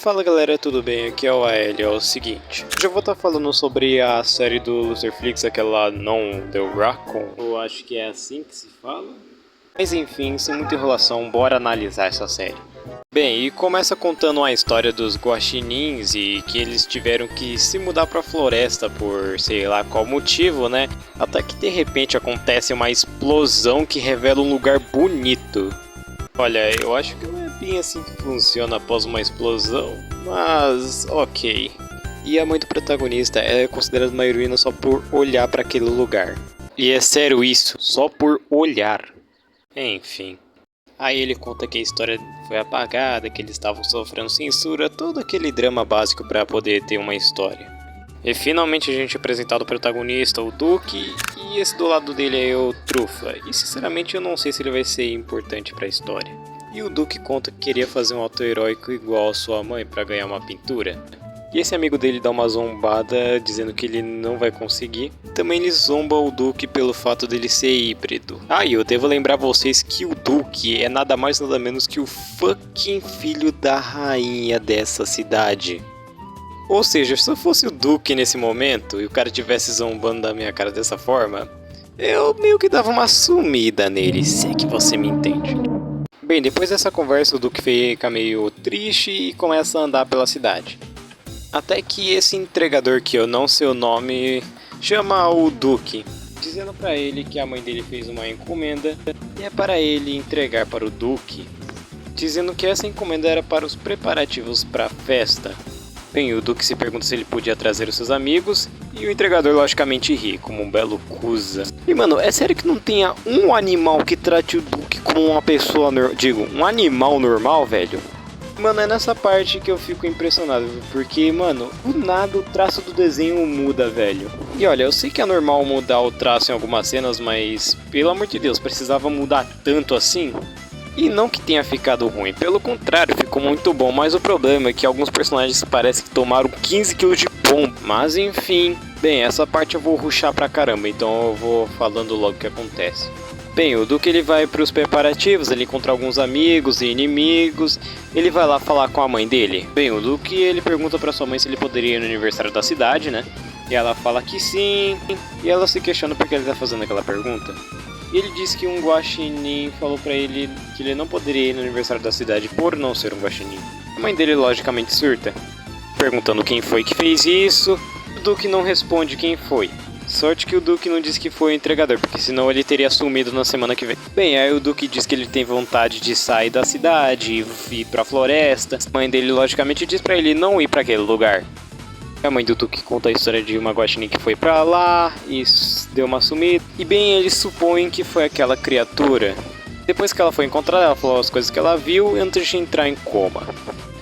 Fala galera, tudo bem? Aqui é o AL. É o seguinte, hoje eu vou estar falando sobre a série do Lucerflix, aquela Non The Raccoon, eu acho que é assim que se fala. Mas enfim, sem muita enrolação, bora analisar essa série. Bem, e começa contando a história dos guaxinins e que eles tiveram que se mudar pra floresta por sei lá qual motivo, né? Até que de repente acontece uma explosão que revela um lugar bonito. Olha, eu acho que não é bem assim que funciona após uma explosão, mas ok. E a mãe do protagonista é considerada uma heroína só por olhar para aquele lugar. E é sério isso, só por olhar. Enfim. Aí ele conta que a história foi apagada, que eles estavam sofrendo censura, todo aquele drama básico para poder ter uma história. E finalmente a gente é apresentado o protagonista, o Duque, e esse do lado dele é o Trufa. E sinceramente eu não sei se ele vai ser importante para a história. E o Duque conta que queria fazer um auto-heróico igual a sua mãe para ganhar uma pintura. E esse amigo dele dá uma zombada dizendo que ele não vai conseguir. Também ele zomba o Duque pelo fato dele ser híbrido. Ah, e eu devo lembrar vocês que o Duque é nada mais nada menos que o fucking filho da rainha dessa cidade. Ou seja, se eu fosse o Duque nesse momento e o cara tivesse zombando da minha cara dessa forma, eu meio que dava uma sumida nele, se é que você me entende. Bem, depois dessa conversa o Duque fica meio triste e começa a andar pela cidade. Até que esse entregador que eu não sei o nome chama o Duque, dizendo pra ele que a mãe dele fez uma encomenda e é para ele entregar para o Duque, dizendo que essa encomenda era para os preparativos para a festa. Bem, o Duque se pergunta se ele podia trazer os seus amigos, e o entregador logicamente ri, como um belo cusa. E mano, é sério que não tenha um animal que trate o Duque como uma pessoa, um animal normal, velho? Mano, é nessa parte que eu fico impressionado, porque, mano, do nada o traço do desenho muda, velho. E olha, eu sei que é normal mudar o traço em algumas cenas, mas, pelo amor de Deus, precisava mudar tanto assim? E não que tenha ficado ruim, pelo contrário, ficou muito bom, mas o problema é que alguns personagens parecem que tomaram 15 kg de pão. Mas enfim, bem, essa parte eu vou rushar pra caramba, então eu vou falando logo o que acontece. Bem, o Duque ele vai pros preparativos, ele encontra alguns amigos e inimigos, ele vai lá falar com a mãe dele. Bem, o Duque ele pergunta pra sua mãe se ele poderia ir no aniversário da cidade, né? E ela fala que sim, e ela se questiona porque ele tá fazendo aquela pergunta. E ele disse que um guaxinim falou pra ele que ele não poderia ir no aniversário da cidade por não ser um guaxinim. A mãe dele logicamente surta, perguntando quem foi que fez isso. O Duque não responde quem foi. Sorte que o Duque não disse que foi o entregador, porque senão ele teria sumido na semana que vem. Bem, aí o Duque diz que ele tem vontade de sair da cidade e ir pra floresta. A mãe dele logicamente diz pra ele não ir pra aquele lugar. A mãe do Duque conta a história de uma guaxinim que foi pra lá e deu uma sumida. E bem, eles supõem que foi aquela criatura. Depois que ela foi encontrada, ela falou as coisas que ela viu antes de entrar em coma.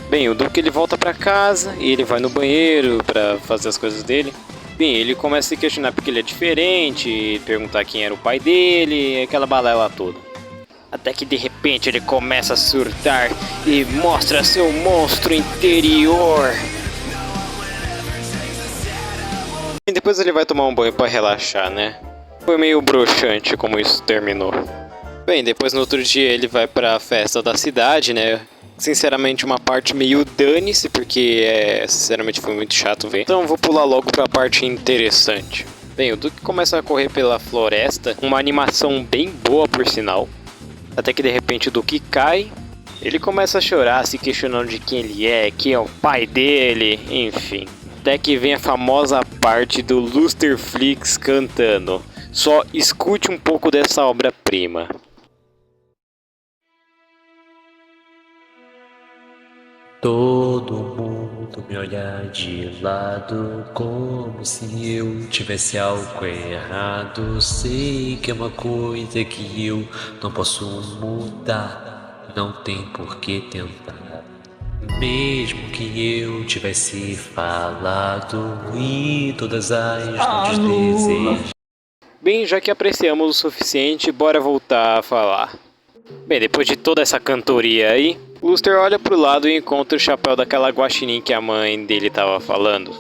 Bem, o Duque ele volta pra casa e ele vai no banheiro pra fazer as coisas dele. Bem, ele começa a se questionar porque ele é diferente, perguntar quem era o pai dele, aquela balela toda. Até que de repente ele começa a surtar e mostra seu monstro interior. E depois ele vai tomar um banho pra relaxar, né? Foi meio broxante como isso terminou. Bem, depois no outro dia ele vai pra festa da cidade, né? Sinceramente uma parte meio dane-se, porque sinceramente foi muito chato ver. Então vou pular logo pra parte interessante. Bem, o Duque começa a correr pela floresta, uma animação bem boa por sinal. Até que de repente o Duque cai. Ele começa a chorar, se questionando de quem ele é, quem é o pai dele, enfim. Até que vem a famosa parte do Lucerflix cantando. Só escute um pouco dessa obra-prima. Todo mundo me olha de lado, como se eu tivesse algo errado. Sei que é uma coisa que eu não posso mudar, não tem por que tentar. Mesmo que eu tivesse falado e todas as noites desejos. Bem, já que apreciamos o suficiente, bora voltar a falar. Bem, depois de toda essa cantoria aí, Luster olha pro lado e encontra o chapéu daquela guaxinim que a mãe dele tava falando.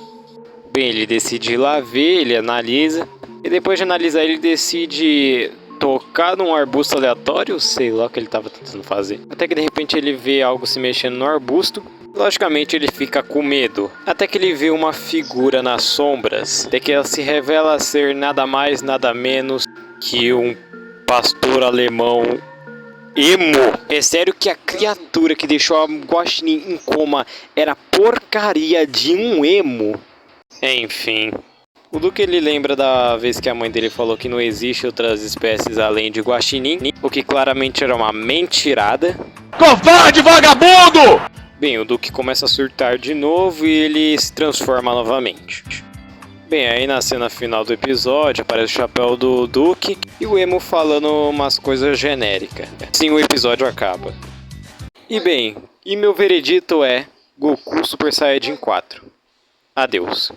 Bem, ele decide ir lá ver, ele analisa, e depois de analisar ele decide tocar num arbusto aleatório, sei lá o que ele tava tentando fazer. Até que de repente ele vê algo se mexendo no arbusto, Logicamente ele fica com medo, até que ele vê uma figura nas sombras, até que ela se revela ser nada mais nada menos que um pastor alemão emo. É sério que a criatura que deixou a Guaxinim em coma era porcaria de um emo? Enfim. O Duque ele lembra da vez que a mãe dele falou que não existe outras espécies além de Guaxinim, o que claramente era uma mentirada. Covarde, vagabundo! Bem, o Duque começa a surtar de novo e ele se transforma novamente. Bem, aí na cena final do episódio aparece o chapéu do Duque e o emo falando umas coisas genéricas. Assim o episódio acaba. E bem, meu veredito é Goku Super Saiyajin 4. Adeus.